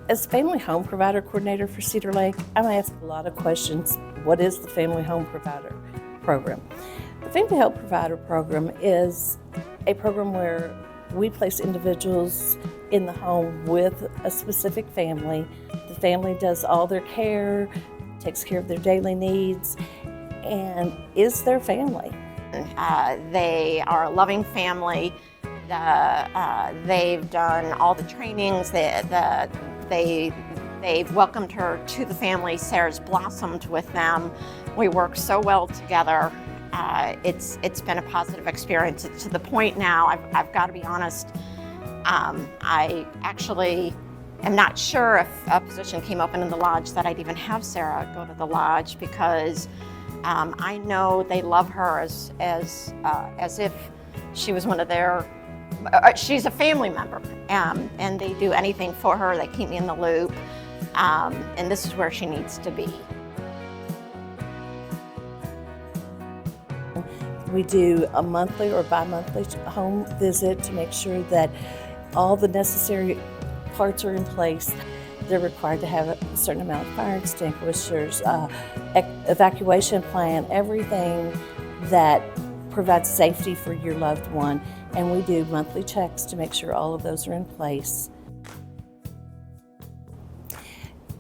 As Family Home Provider Coordinator for Cedar Lake, I'm asked a lot of questions. What is the Family Home Provider Program? The Family Home Provider Program is a program where we place individuals in the home with a specific family. The family does all their care, takes care of their daily needs, and is their family. They are a loving family. They've done all the trainings. They've welcomed her to the family. Sarah's blossomed with them. We work so well together. It's been a positive experience. It's to the point now, I've got to be honest, I actually am not sure if a position came open in the lodge that I'd even have Sarah go to the lodge, because I know they love her as if she was one of their, she's a family member, and they do anything for her. They keep me in the loop, and this is where she needs to be. We do a monthly or bi-monthly home visit to make sure that all the necessary parts are in place. They're required to have a certain amount of fire extinguishers, evacuation plan, everything that provides safety for your loved one. And we do monthly checks to make sure all of those are in place.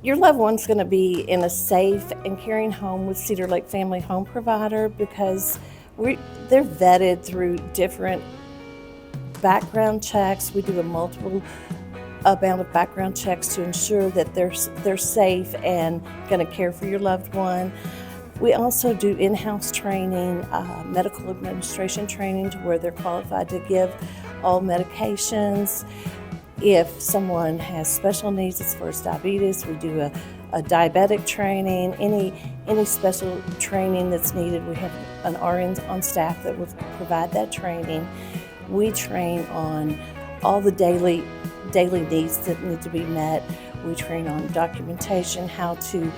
Your loved one's going to be in a safe and caring home with Cedar Lake Family Home Provider, because they're vetted through different background checks. We do a multiple amount of background checks to ensure that they're safe and going to care for your loved one. We also do in-house training, medical administration training, to where they're qualified to give all medications. If someone has special needs as far as diabetes, we do a diabetic training. Any special training that's needed, we have an RN on staff that will provide that training. We train on all the daily needs that need to be met. We train on documentation, how to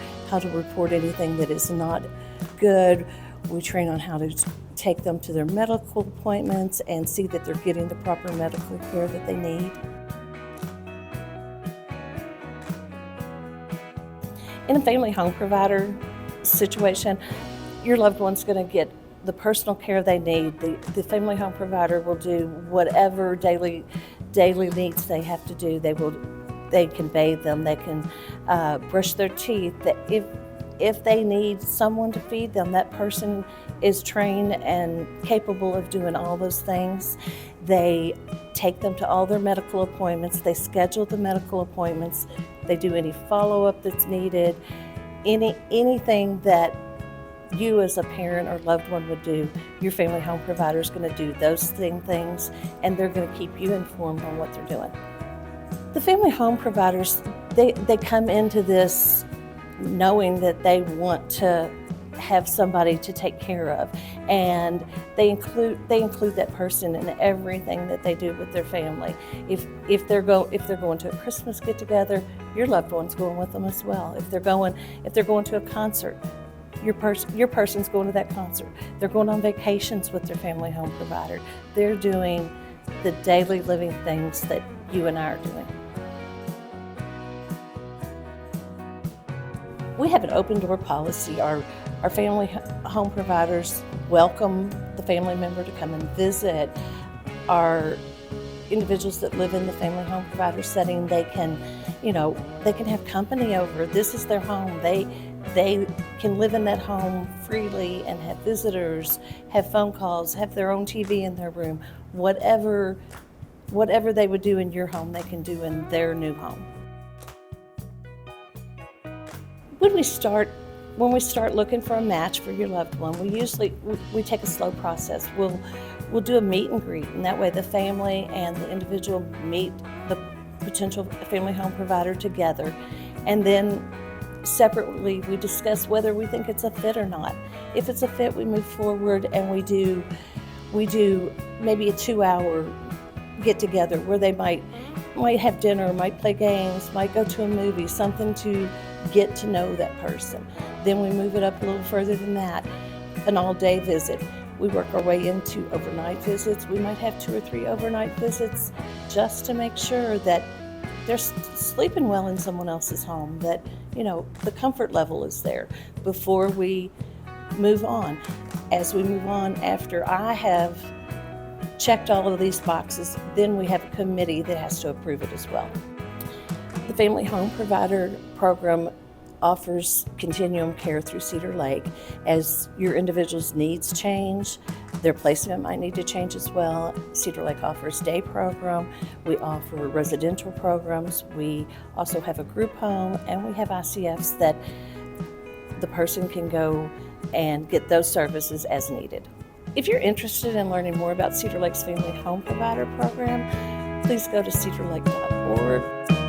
report anything that is not good. We train on how to take them to their medical appointments and see that they're getting the proper medical care that they need. In a family home provider situation, your loved one's going to get the personal care they need. The family home provider will do whatever daily needs they have to do. They can bathe them, they can brush their teeth. If they need someone to feed them, that person is trained and capable of doing all those things. They take them to all their medical appointments. They schedule the medical appointments. They do any follow-up that's needed. Anything that you as a parent or loved one would do, your family home provider is going to do those same things, and they're going to keep you informed on what they're doing. The family home providers, they come into this knowing that they want to have somebody to take care of, and they include that person in everything that they do with their family. If they're going to a Christmas get together, your loved one's going with them as well. If they're going to a concert, your person's going to that concert. They're going on vacations with their family home provider. They're doing the daily living things that you and I are doing. We have an open door policy. Our family home providers welcome the family member to come and visit. Our individuals that live in the family home provider setting, they can have company over. This is their home. They can live in that home freely and have visitors, have phone calls, have their own TV in their room. Whatever they would do in your home, they can do in their new home. When we start looking for a match for your loved one, we take a slow process. We'll do a meet and greet, and that way the family and the individual meet the potential family home provider together, and then separately we discuss whether we think it's a fit or not. If it's a fit, we move forward and we do maybe a 2-hour get together where they might have dinner, might play games, might go to a movie, something to get to know that person. Then we move it up a little further than that, an all-day visit. We work our way into overnight visits. We might have 2 or 3 overnight visits just to make sure that they're sleeping well in someone else's home, that, you know, the comfort level is there before we move on. As we move on, after I have checked all of these boxes, then we have a committee that has to approve it as well. The Family Home Provider Program offers continuum care through Cedar Lake. As your individual's needs change, their placement might need to change as well. Cedar Lake offers day program, we offer residential programs, we also have a group home, and we have ICFs that the person can go and get those services as needed. If you're interested in learning more about Cedar Lake's Family Home Provider Program, please go to cedarlake.org.